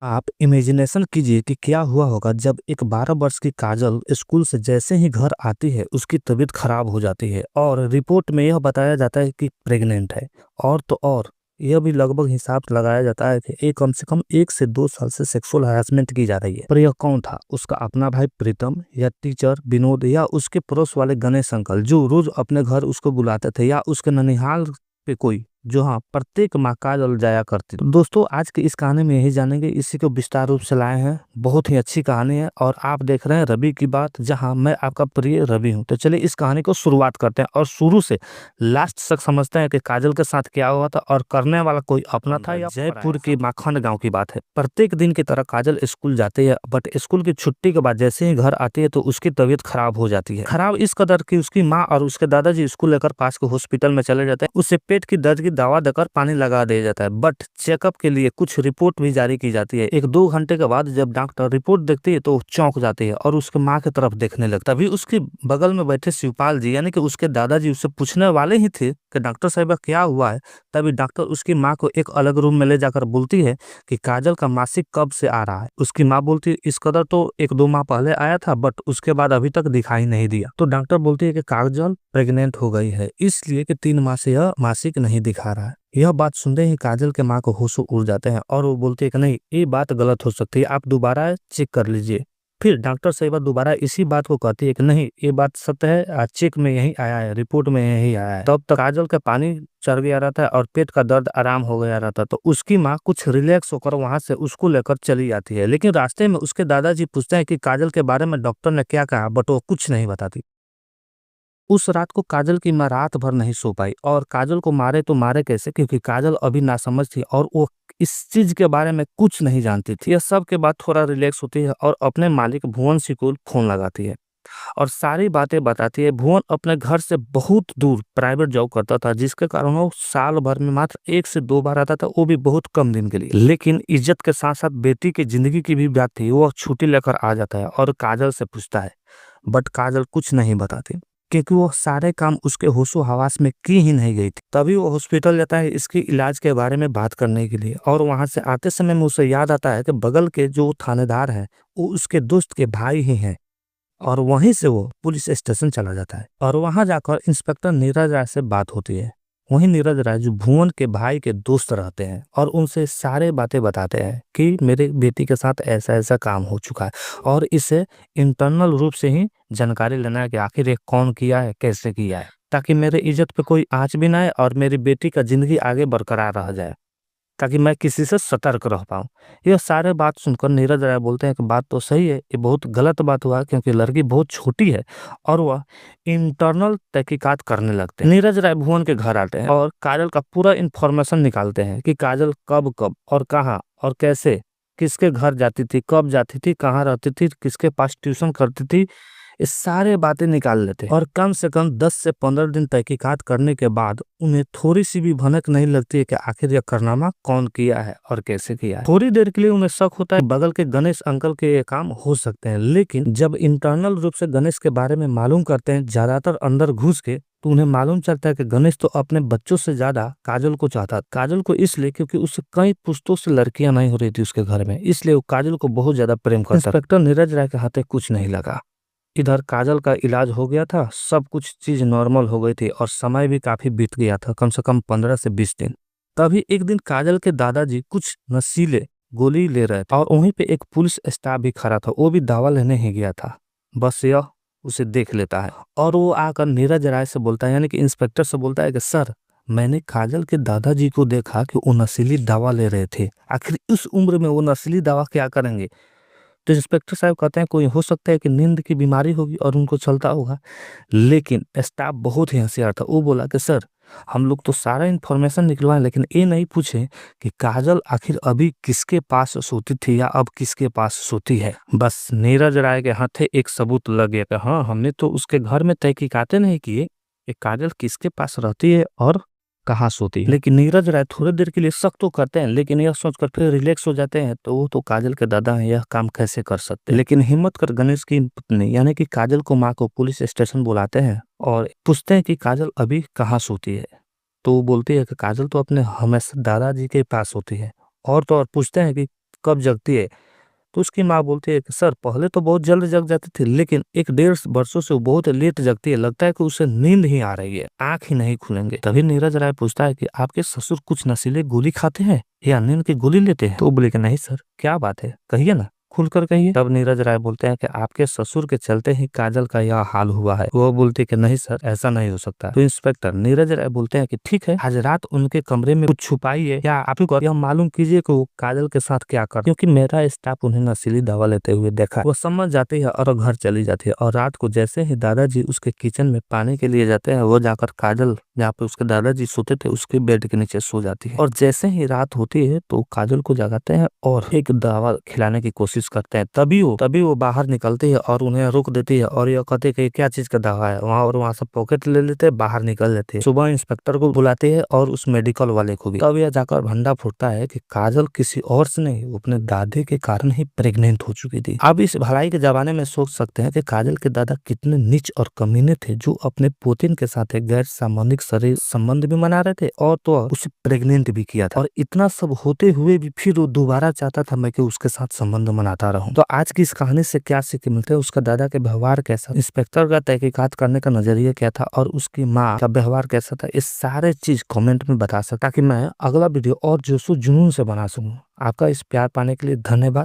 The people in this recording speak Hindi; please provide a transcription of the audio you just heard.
आप इमेजिनेशन कीजिए कि क्या हुआ होगा जब एक 12 वर्ष की काजल स्कूल से जैसे ही घर आती है उसकी तबीयत खराब हो जाती है और रिपोर्ट में यह बताया जाता है कि प्रेग्नेंट है। और तो और यह भी लगभग हिसाब लगाया जाता है कि ये कम से कम 1 से 2 साल से सेक्सुअल हरासमेंट की जा रही है। पर यह कौन था? उसका अपना भाई प्रीतम, या टीचर विनोद, या उसके पड़ोस वाले गणेश अंकल जो रोज अपने घर उसको बुलाते थे, या उसके ननिहाल पे कोई जो हाँ प्रत्येक माँ काजल जाया करती। तो दोस्तों आज की इस कहानी में यही जानेंगे, इसी को विस्तार रूप से लाए हैं। बहुत ही अच्छी कहानी है और आप देख रहे हैं रवि की बात, जहां मैं आपका प्रिय रवि हूं। तो चलिए इस कहानी को शुरुआत करते हैं और शुरू से लास्ट तक समझते हैं कि काजल के साथ क्या हुआ था और करने वाला कोई अपना था या जयपुर के माखन गांव की बात है। प्रत्येक दिन की तरह काजल स्कूल जाती है, बट स्कूल की छुट्टी के बाद जैसे ही घर आती है तो उसकी तबीयत खराब हो जाती है। खराब इस कदर की उसकी माँ और उसके दादाजी स्कूल लेकर पास के हॉस्पिटल में चले जाते हैं। उसे पेट की दर्द की दवा देकर पानी लगा दिया जाता है, बट चेकअप के लिए कुछ रिपोर्ट भी जारी की जाती है। 1-2 घंटे के बाद जब डॉक्टर रिपोर्ट देखती है तो चौंक जाती है और उसके माँ की तरफ देखने लगता है। तभी उसके बगल में बैठे शिवपाल जी यानी कि उसके दादाजी उससे पूछने वाले ही थे कि डॉक्टर साहिबा क्या हुआ है। तभी डॉक्टर उसकी माँ को एक अलग रूम में ले जाकर बोलती है कि काजल का मासिक कब से आ रहा है। उसकी माँ बोलती है इस कदर तो 1-2 माह पहले आया था, बट उसके बाद अभी तक दिखाई नहीं दिया। तो डॉक्टर बोलती है कि काजल प्रेग्नेंट हो गई है, इसलिए कि 3 माह से यह मासिक नहीं दिखा रहा है। यह बात सुनते ही काजल के माँ को होश उड़ जाते हैं और वो बोलती है कि नहीं, ये बात गलत हो सकती है, आप दोबारा चेक कर लीजिए। फिर डॉक्टर साहिबा दोबारा इसी बात को कहती है कि नहीं, ये बात सत्य है, आज चेक में यही आया है, रिपोर्ट में यही आया है। तब तक काजल का पानी चढ़ गया रहता है और पेट का दर्द आराम हो गया रहता है। तो उसकी माँ कुछ रिलैक्स होकर वहां से उसको लेकर चली जाती है, लेकिन रास्ते में उसके दादाजी पूछते हैं कि काजल के बारे में डॉक्टर ने क्या कहा, बट वो कुछ नहीं बताती। उस रात को काजल की माँ रात भर नहीं सो पाई, और काजल को मारे तो मारे कैसे, क्योंकि काजल अभी नासमझ थी और वो इस चीज के बारे में कुछ नहीं जानती थी। यह सब के बाद थोड़ा रिलैक्स होती है और अपने मालिक भुवन सिंह को फोन लगाती है और सारी बातें बताती है। भुवन अपने घर से बहुत दूर प्राइवेट जॉब करता था, जिसके कारण वो साल भर में मात्र 1 से 2 बार आता था, वो भी बहुत कम दिन के लिए। लेकिन इज्जत के साथ साथ बेटी की जिंदगी की भी बात थी। वो छुट्टी लेकर आ जाता है और काजल से पूछता है, बट काजल कुछ नहीं बताती, क्योंकि वो सारे काम उसके होशो हवास में की ही नहीं गई थी। तभी वो हॉस्पिटल जाता है इसके इलाज के बारे में बात करने के लिए, और वहां से आते समय में उसे याद आता है कि बगल के जो थानेदार है वो उसके दोस्त के भाई ही हैं। और वहीं से वो पुलिस स्टेशन चला जाता है और वहां जाकर इंस्पेक्टर नीरज राय से बात होती है। वहीं नीरज राय जो भुवन के भाई के दोस्त रहते हैं और उनसे सारे बातें बताते हैं कि मेरे बेटी के साथ ऐसा ऐसा काम हो चुका है और इसे इंटरनल रूप से ही जानकारी लेना है कि आखिर ये कौन किया है, कैसे किया है, ताकि मेरे इज्जत पे कोई आंच भी ना आए और मेरी बेटी का जिंदगी आगे बरकरार रह जाए, ताकि मैं किसी से सतर्क रह पाऊँ। यह सारे बात सुनकर नीरज राय बोलते हैं कि बात तो सही है, ये बहुत गलत बात हुआ क्योंकि लड़की बहुत छोटी है, और वह इंटरनल तहकीकात करने लगते हैं। नीरज राय भुवन के घर आते हैं और काजल का पूरा इन्फॉर्मेशन निकालते हैं कि काजल कब कब और कहाँ और कैसे, किसके घर जाती थी, कब जाती थी, कहाँ रहती थी, किसके पास ट्यूशन करती थी। ये सारे बातें निकाल लेते हैं और कम से कम 10 से 15 दिन तहकीकात करने के बाद उन्हें थोड़ी सी भी भनक नहीं लगती है कि आखिर यह कारनामा कौन किया है और कैसे किया है। थोड़ी देर के लिए उन्हें शक होता है बगल के गणेश अंकल के ये काम हो सकते हैं, लेकिन जब इंटरनल रूप से गणेश के बारे में मालूम करते हैं ज्यादातर अंदर घुस के, तो उन्हें मालूम चलता है कि गणेश तो अपने बच्चों से ज्यादा काजल को चाहता। काजल को इसलिए क्योंकि उससे कई पुश्तों से लड़कियां नहीं हो रही थी उसके घर में, इसलिए वो काजल को बहुत ज्यादा प्रेम करता। इंस्पेक्टर नीरज राय के हाथे कुछ नहीं लगा। इधर काजल का इलाज हो गया था, सब कुछ चीज नॉर्मल हो गई थी और समय भी काफी बीत गया था, कम से कम 15 से 20 दिन। तभी एक दिन काजल के दादाजी कुछ नशीले गोली ले रहे थे और वहीं पे एक पुलिस स्टाफ भी खड़ा था, वो भी दवा लेने ही गया था। बस यह उसे देख लेता है और वो आकर नीरज राय से बोलता है, यानी कि इंस्पेक्टर से बोलता है कि सर, मैंने काजल के दादाजी को देखा कि वो नशीली दवा ले रहे थे, आखिर इस उम्र में वो नशीली दवा क्या करेंगे। तो इंस्पेक्टर साहब कहते हैं कोई हो सकता है कि नींद की बीमारी होगी और उनको चलता होगा। लेकिन स्टाफ बहुत ही होशियार था, वो बोला कि सर, हम लोग तो सारा इन्फॉर्मेशन निकलवाए लेकिन ये नहीं पूछे कि काजल आखिर अभी किसके पास सोती थी या अब किसके पास सोती है। बस नीरज राय के हाथे एक सबूत लग गया कि हाँ, हमने तो उसके घर में तहकीकातें नहीं किए कि काजल किसके पास रहती है और कहाँ सोती है। लेकिन नीरज राय थोड़ी देर के लिए शक तो करते हैं, लेकिन यह सोचकर फिर रिलैक्स हो जाते हैं, तो वो तो काजल के दादा हैं, यह काम कैसे कर सकते हैं। लेकिन हिम्मत कर गणेश की पत्नी यानी कि काजल को माँ को पुलिस स्टेशन बुलाते हैं और पूछते हैं कि काजल अभी कहाँ सोती है। तो वो बोलती है कि काजल तो अपने हमेशा दादाजी के पास होती है। और तो और पूछते हैं कि कब जगती है? तो उसकी माँ बोलती है कि सर पहले तो बहुत जल्द जग जाती थी, लेकिन 1 डेढ़ वर्षों से वो बहुत लेट जगती है, लगता है कि उसे नींद ही आ रही है, आंख ही नहीं खुलेंगे। तभी नीरज राय पूछता है कि आपके ससुर कुछ नशीले गोली खाते हैं या नींद की गोली लेते हैं? तो वो बोले कि नहीं सर, क्या बात है, कहिए ना, खुलकर कहिए। तब नीरज राय बोलते हैं कि आपके ससुर के चलते ही काजल का यह हाल हुआ है। वो बोलते हैं कि नहीं सर, ऐसा नहीं हो सकता। तो इंस्पेक्टर नीरज राय बोलते हैं कि ठीक है, आज रात उनके कमरे में कुछ छुपाइए या आप ही को यह मालूम कीजिए कि वो काजल के साथ क्या कर, क्योंकि मेरा स्टाफ उन्हें नशीली दवा लेते हुए देखा। वो समझ जाती है और घर चली जाती है। और रात को जैसे ही दादाजी उसके किचन में पानी के लिए जाते हैं, वो जाकर काजल जहाँ पे उसके दादाजी सोते थे उसके बेड के नीचे सो जाती है। और जैसे ही रात होती है तो काजल को जगाते हैं और एक दवा खिलाने की कोशिश करते हैं। तभी वो बाहर निकलती है और उन्हें रोक देती है और ये कहते हैं कि क्या चीज का दवा है वहाँ, और वहाँ से पॉकेट ले लेते हैं, बाहर निकल लेते हैं। सुबह इंस्पेक्टर को बुलाते हैं और उस मेडिकल वाले को भी। तब यह जाकर भंडा फूटता है कि काजल किसी और से नहीं, वो अपने दादे के कारण ही प्रेग्नेंट हो चुकी थी। अब इस भलाई के जमाने में सोच सकते हैं कि काजल के दादा कितने नीच और कमीने थे, जो अपने पोतीन के साथ एक गैर सामाजिक शरीर संबंध भी मना रहे थे और तो उसे प्रेग्नेंट भी किया था। और इतना सब होते हुए भी फिर वो दोबारा चाहता था मैं कि उसके साथ संबंध मनाता रहूं। तो आज की इस कहानी से क्या सीख मिलते है? उसका दादा के व्यवहार कैसा, इंस्पेक्टर का तहकीकात करने का नजरिया क्या था और उसकी माँ का व्यवहार कैसा था, इस सारे चीज कमेंट में बता सकता, ताकि मैं अगला वीडियो और जोशो जुनून से बना सकूं। आपका इस प्यार पाने के लिए धन्यवाद।